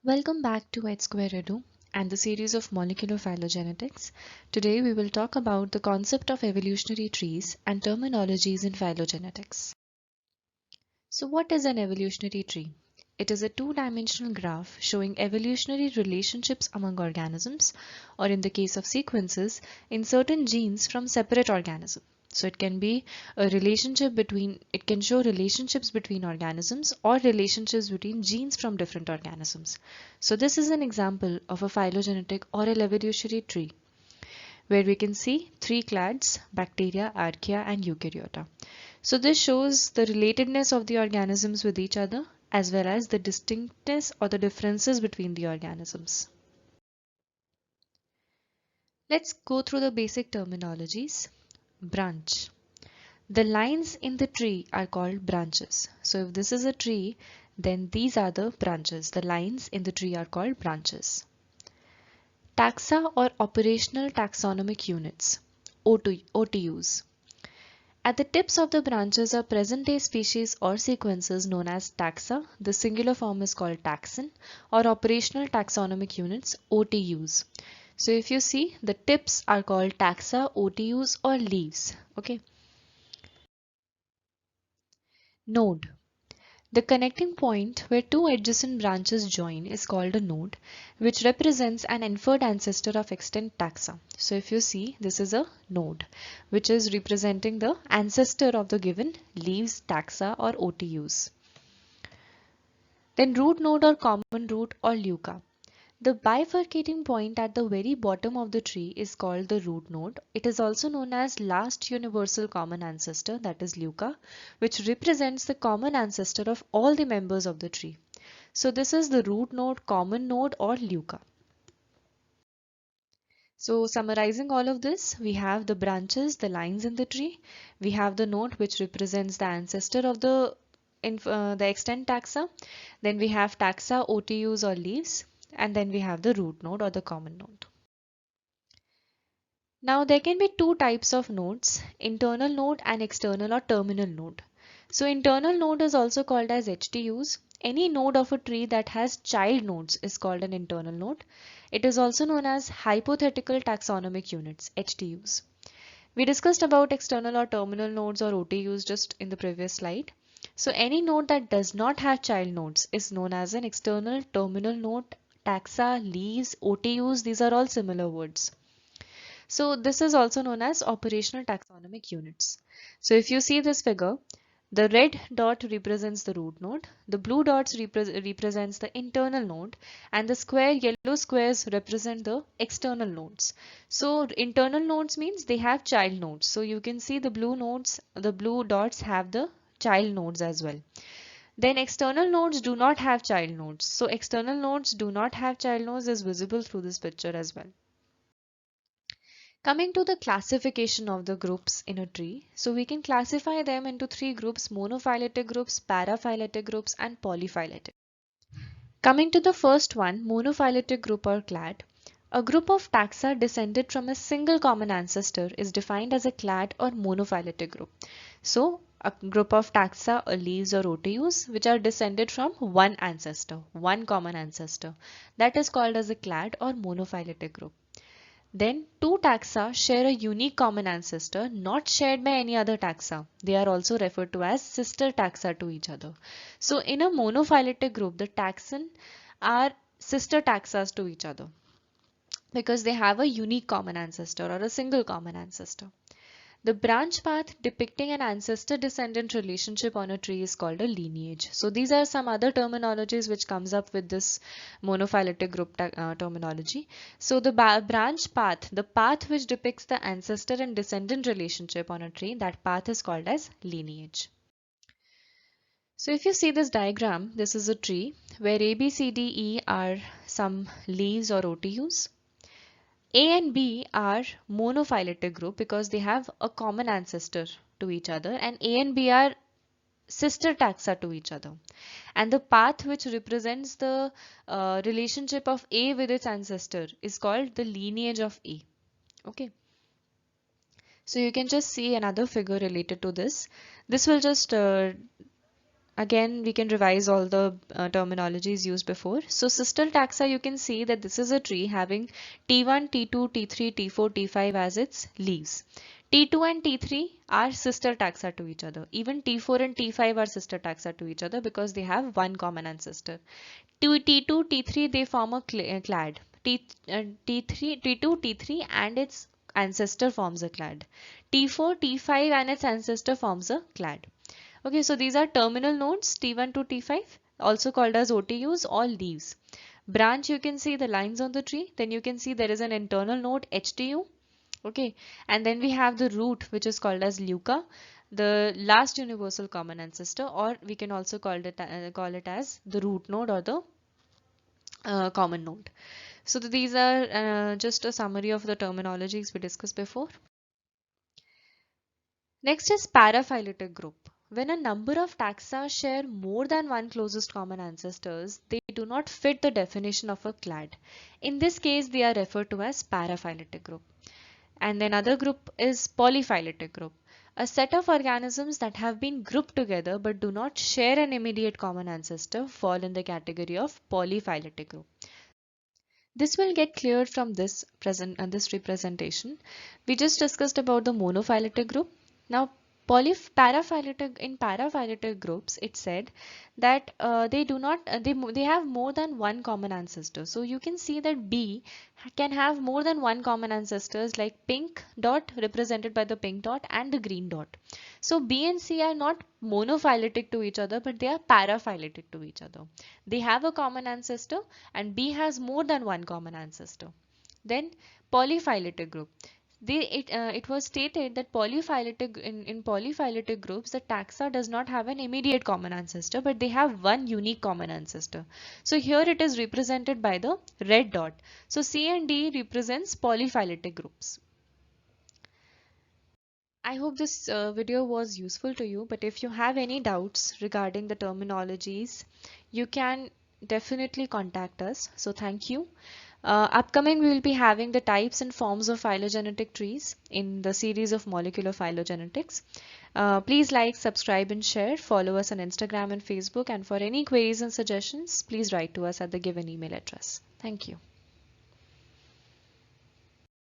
Welcome back to H Square Edu and the series of molecular phylogenetics. Today we will talk about the concept of evolutionary trees and terminologies in phylogenetics. So what is an evolutionary tree? It is a two-dimensional graph showing evolutionary relationships among organisms, or in the case of sequences, in certain genes from separate organisms. So it can be a relationship between, it can show relationships between organisms or relationships between genes from different organisms. So this is an example of a phylogenetic or a evolutionary tree where we can see three clades, bacteria, archaea and eukaryota. So this shows the relatedness of the organisms with each other as well as the distinctness or the differences between the organisms. Let's go through the basic terminologies. Branch. The lines in the tree are called branches. So if this is a tree, then these are the branches. The lines in the tree are called branches. Taxa or operational taxonomic units, OTUs. At the tips of the branches are present-day species or sequences known as taxa. The singular form is called taxon, or operational taxonomic units, OTUs. So if you see, the tips are called taxa, OTUs or leaves. Okay. Node. The connecting point where two adjacent branches join is called a node, which represents an inferred ancestor of extant taxa. So if you see, this is a node, which is representing the ancestor of the given leaves, taxa or OTUs. Then root node or common root or leuca. The bifurcating point at the very bottom of the tree is called the root node. It is also known as last universal common ancestor, that is leuca, which represents the common ancestor of all the members of the tree. So this is the root node, common node or leuca. So summarizing all of this, we have the branches, the lines in the tree. We have the node which represents the ancestor of the extant taxa. Then we have taxa, OTUs or leaves. And then we have the root node or the common node. Now there can be two types of nodes, internal node and external or terminal node. So internal node is also called as HTUs. Any node of a tree that has child nodes is called an internal node. It is also known as hypothetical taxonomic units, HTUs. We discussed about external or terminal nodes or OTUs just in the previous slide. So any node that does not have child nodes is known as an external terminal node. Taxa, leaves, OTUs, these are all similar words. So this is also known as operational taxonomic units. So if you see this figure, the red dot represents the root node, the blue dots represents the internal node, and the yellow squares represent the external nodes. So internal nodes means they have child nodes. So you can see the blue dots have the child nodes as well. Then external nodes do not have child nodes. So external nodes do not have child nodes is visible through this picture as well. Coming to the classification of the groups in a tree, so we can classify them into three groups: monophyletic groups, paraphyletic groups, and polyphyletic. Coming to the first one, monophyletic group or clade. A group of taxa descended from a single common ancestor is defined as a clade or monophyletic group. So, a group of taxa or leaves or OTUs which are descended from one ancestor, one common ancestor, that is called as a clade or monophyletic group. Then two taxa share a unique common ancestor not shared by any other taxa. They are also referred to as sister taxa to each other. So in a monophyletic group, the taxon are sister taxas to each other because they have a unique common ancestor or a single common ancestor. The branch path depicting an ancestor-descendant relationship on a tree is called a lineage. So these are some other terminologies which comes up with this monophyletic group terminology. So the branch path, the path which depicts the ancestor and descendant relationship on a tree, that path is called as lineage. So if you see this diagram, this is a tree where A, B, C, D, E are some leaves or OTUs. A and B are monophyletic group because they have a common ancestor to each other, and A and B are sister taxa to each other. And the path which represents the relationship of A with its ancestor is called the lineage of A. Okay. So you can just see another figure related to this. This will just Again, we can revise all the terminologies used before. So sister taxa, you can see that this is a tree having T1, T2, T3, T4, T5 as its leaves. T2 and T3 are sister taxa to each other. Even T4 and T5 are sister taxa to each other because they have one common ancestor. T2, T3 they form a clade. T3, T2, T3 and its ancestor forms a clade. T4, T5 and its ancestor forms a clade. Okay, so these are terminal nodes T1 to T5, also called as OTUs or leaves. Branch, you can see the lines on the tree. Then you can see there is an internal node HTU. Okay, and then we have the root, which is called as LUCA, the last universal common ancestor, or we can also call it as the root node or the common node. So these are just a summary of the terminologies we discussed before. Next is paraphyletic group. When a number of taxa share more than one closest common ancestors, they do not fit the definition of a clade. In this case, they are referred to as paraphyletic group. And then another group is polyphyletic group. A set of organisms that have been grouped together but do not share an immediate common ancestor fall in the category of polyphyletic group. This will get cleared from this representation. We just discussed about the monophyletic group. Now, paraphyletic groups, it said that they do not they have more than one common ancestor. So you can see that B can have more than one common ancestors, like pink dot represented by the pink dot and the green dot. So B and C are not monophyletic to each other, but they are paraphyletic to each other. They have a common ancestor and B has more than one common ancestor. Then polyphyletic group. It was stated that in polyphyletic groups, the taxa does not have an immediate common ancestor, but they have one unique common ancestor. So here it is represented by the red dot. So C and D represents polyphyletic groups. I hope this video was useful to you, but if you have any doubts regarding the terminologies, you can definitely contact us. So thank you. Upcoming, we will be having the types and forms of phylogenetic trees in the series of molecular phylogenetics. Please like, subscribe and share. Follow us on Instagram and Facebook. And for any queries and suggestions, please write to us at the given email address. Thank you.